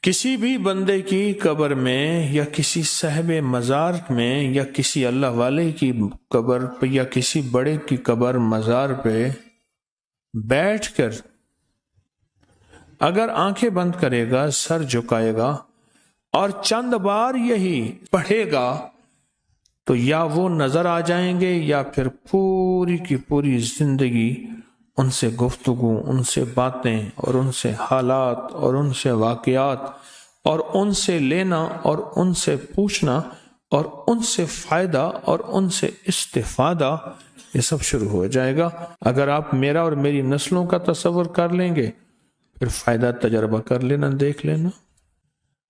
کسی بھی بندے کی قبر میں یا کسی صاحب مزار میں یا کسی اللہ والے کی قبر پہ یا کسی بڑے کی قبر مزار پہ بیٹھ کر اگر آنکھیں بند کرے گا، سر جھکائے گا اور چند بار یہی پڑھے گا تو یا وہ نظر آ جائیں گے یا پھر پوری کی پوری زندگی ان سے گفتگو، ان سے باتیں اور ان سے حالات اور ان سے واقعات اور ان سے لینا اور ان سے پوچھنا اور ان سے فائدہ اور ان سے استفادہ، یہ سب شروع ہو جائے گا۔ اگر آپ میرا اور میری نسلوں کا تصور کر لیں گے پھر فائدہ تجربہ کر لینا، دیکھ لینا۔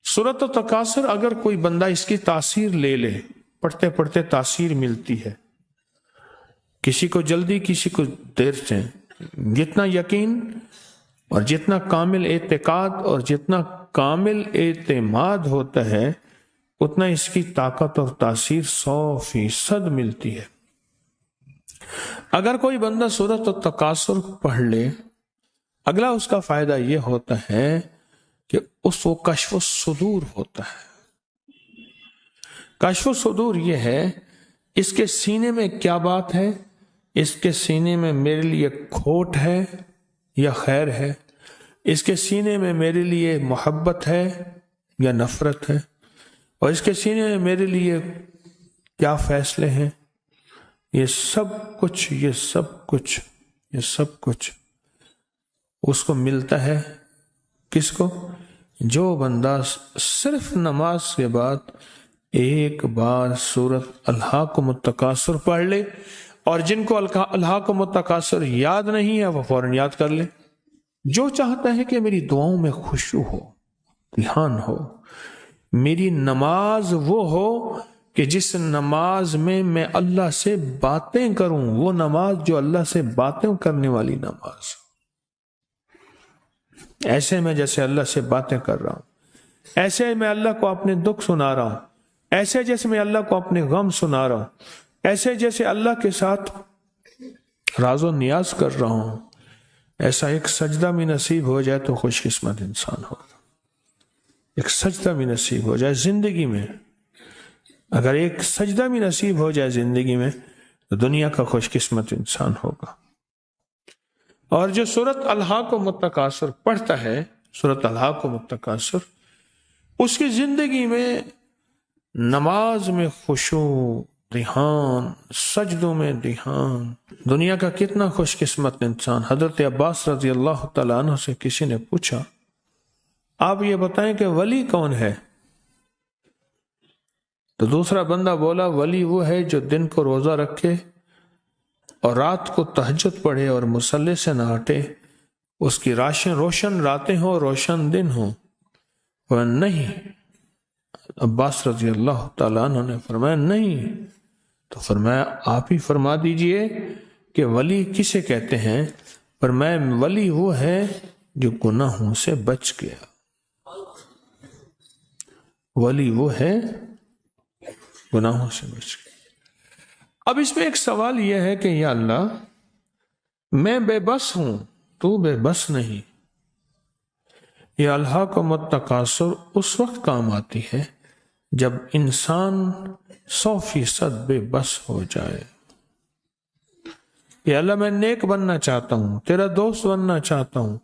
سورۃ التکاثر اگر کوئی بندہ اس کی تاثیر لے لے، پڑھتے پڑھتے تاثیر ملتی ہے، کسی کو جلدی کسی کو دیر سے، جتنا یقین اور جتنا کامل اعتقاد اور جتنا کامل اعتماد ہوتا ہے اتنا اس کی طاقت اور تاثیر 100% ملتی ہے۔ اگر کوئی بندہ سورۃ التکاثر پڑھ لے، اگلا اس کا فائدہ یہ ہوتا ہے کہ اس کو کشف الصدور ہوتا ہے۔ کشف الصدور یہ ہے اس کے سینے میں کیا بات ہے، اس کے سینے میں میرے لیے کھوٹ ہے یا خیر ہے، اس کے سینے میں میرے لیے محبت ہے یا نفرت ہے، اور اس کے سینے میں میرے لیے کیا فیصلے ہیں۔ یہ سب کچھ اس کو ملتا ہے۔ کس کو؟ جو بندہ صرف نماز کے بعد ایک بار سورۃ الہاکم التکاثر پڑھ لے، اور جن کو الہاکم التکاثر یاد نہیں ہے وہ فوراً یاد کر لے۔ جو چاہتا ہے کہ میری دعاؤں میں خشوع ہو، دھیان ہو، میری نماز وہ ہو کہ جس نماز میں میں اللہ سے باتیں کروں، وہ نماز جو اللہ سے باتیں کرنے والی نماز، ایسے میں جیسے اللہ سے باتیں کر رہا ہوں، ایسے میں اللہ کو اپنے دکھ سنا رہا ہوں، ایسے جیسے میں اللہ کو اپنے غم سنا رہا ہوں، ایسے جیسے اللہ کے ساتھ راز و نیاز کر رہا ہوں۔ ایسا ایک سجدہ بھی نصیب ہو جائے تو خوش قسمت انسان ہوگا۔ ایک سجدہ بھی نصیب ہو جائے زندگی میں، اگر ایک سجدہ بھی نصیب ہو جائے زندگی میں تو دنیا کا خوش قسمت انسان ہوگا۔ اور جو سورۃ الہاکم التکاثر پڑھتا ہے، سورۃ الہاکم التکاثر، اس کی زندگی میں نماز میں خشوع، دھیان، سجدوں میں دھیان، دنیا کا کتنا خوش قسمت انسان۔ حضرت عباس رضی اللہ تعالیٰ عنہ سے کسی نے پوچھا، آپ یہ بتائیں کہ ولی کون ہے؟ تو دوسرا بندہ بولا، ولی وہ ہے جو دن کو روزہ رکھے اور رات کو تہجد پڑھے اور مصلی سے نہ ہٹے، اس کی روشن راتیں ہوں، روشن دن ہوں۔ وہ نہیں، عباس رضی اللہ تعالیٰ عنہ نے فرمایا نہیں، تو فرمایا آپ ہی فرما دیجئے کہ ولی کسے کہتے ہیں؟ فرمایا ولی وہ ہے جو گناہوں سے بچ گیا، ولی وہ ہے گناہوں سے بچ گیا۔ اب اس میں ایک سوال یہ ہے کہ یا اللہ، میں بے بس ہوں، تو بے بس نہیں۔ یہ الہاکم التکاثر اس وقت کام آتی ہے جب انسان 100% بے بس ہو جائے۔ یا اللہ، میں نیک بننا چاہتا ہوں، تیرا دوست بننا چاہتا ہوں،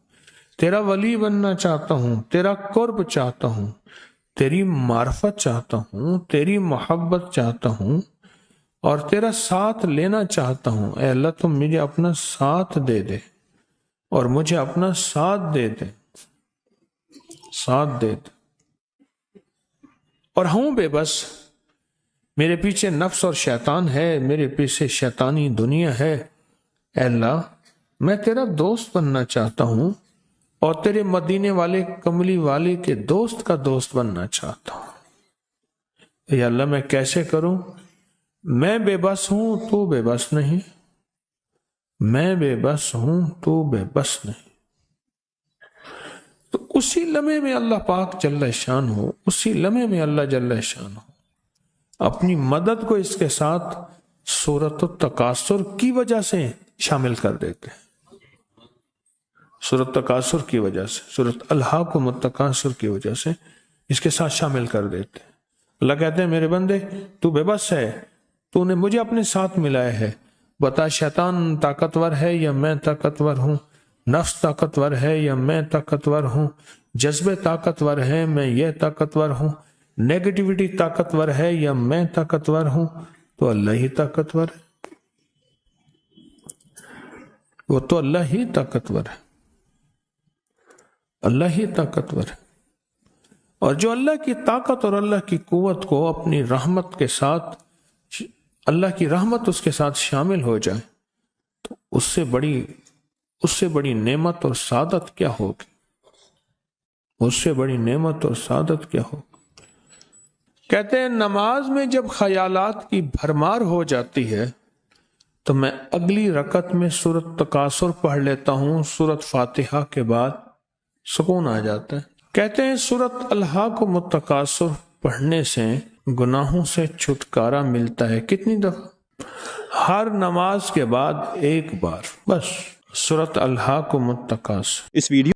تیرا ولی بننا چاہتا ہوں، تیرا قرب چاہتا ہوں، تیری معرفت چاہتا ہوں، تیری محبت چاہتا ہوں اور تیرا ساتھ لینا چاہتا ہوں۔ اے اللہ، تم مجھے اپنا ساتھ دے دے اور مجھے اپنا ساتھ دے دے، ساتھ دے دے۔ اور ہوں بے بس، میرے پیچھے نفس اور شیطان ہے، میرے پیچھے شیطانی دنیا ہے۔ اے اللہ، میں تیرا دوست بننا چاہتا ہوں اور تیرے مدینے والے کملی والے کے دوست کا دوست بننا چاہتا ہوں۔ اے اللہ، میں کیسے کروں؟ میں بے بس ہوں، تو بے بس نہیں، میں بے بس ہوں، تو بے بس نہیں۔ تو اسی لمحے میں اللہ پاک جل شان ہو، اسی لمحے میں اللہ جل شان ہو اپنی مدد کو اس کے ساتھ سورۃ التکاثر کی وجہ سے شامل کر دیتے ہیں۔ سورت تکاثر کی وجہ سے، سورت الہاکم التکاثر کی وجہ سے اس کے ساتھ شامل کر دیتے ہیں۔ اللہ کہتے ہیں میرے بندے تو بے بس ہے، تو نے مجھے اپنے ساتھ ملایا ہے، بتا شیطان طاقتور ہے یا میں طاقتور ہوں، نفس طاقتور ہے یا میں طاقتور ہوں، جذبے طاقتور ہے میں یہ طاقتور ہوں، نیگیٹیوٹی طاقتور ہے یا میں طاقتور ہوں، تو اللہ ہی طاقتور ہے، وہ تو اللہ ہی طاقتور ہے، اللہ ہی طاقتور ہے۔ اور جو اللہ کی طاقت اور اللہ کی قوت کو اپنی رحمت کے ساتھ، اللہ کی رحمت اس کے ساتھ شامل ہو جائے تو اس سے بڑی نعمت اور سعادت کیا ہوگی، اس سے بڑی نعمت اور سعادت کیا ہوگی۔ کہتے ہیں نماز میں جب خیالات کی بھرمار ہو جاتی ہے تو میں اگلی رکعت میں سورت تکاثر پڑھ لیتا ہوں، سورت فاتحہ کے بعد سکون آ جاتا ہے۔ کہتے ہیں سورت الہاکم التکاثر پڑھنے سے گناہوں سے چھٹکارا ملتا ہے۔ کتنی دفعہ؟ ہر نماز کے بعد ایک بار بس، سورت الہاکم التکاثر۔ اس ویڈیو